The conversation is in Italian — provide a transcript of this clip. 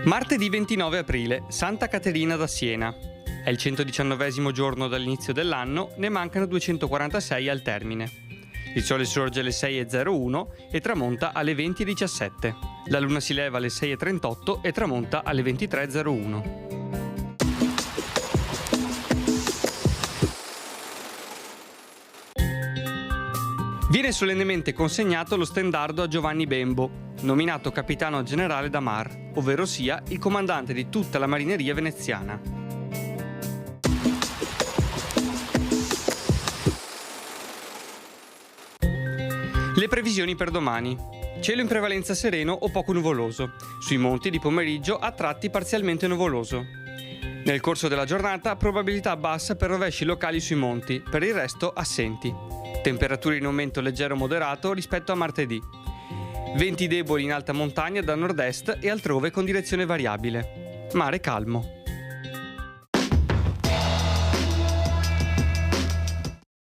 Martedì 29 aprile, Santa Caterina da Siena. È il 119° giorno dall'inizio dell'anno, ne mancano 246 al termine. Il sole sorge alle 6:01 e tramonta alle 20:17. La luna si leva alle 6:38 e tramonta alle 23:01. Viene solennemente consegnato lo stendardo a Giovanni Bembo, nominato capitano generale da Mar, ovvero sia il comandante di tutta la marineria veneziana. Le previsioni per domani. Cielo in prevalenza sereno o poco nuvoloso. Sui monti di pomeriggio a tratti parzialmente nuvoloso. Nel corso della giornata probabilità bassa per rovesci locali sui monti, per il resto assenti. Temperature in aumento leggero moderato rispetto a martedì. Venti deboli in alta montagna da nord-est e altrove con direzione variabile. Mare calmo.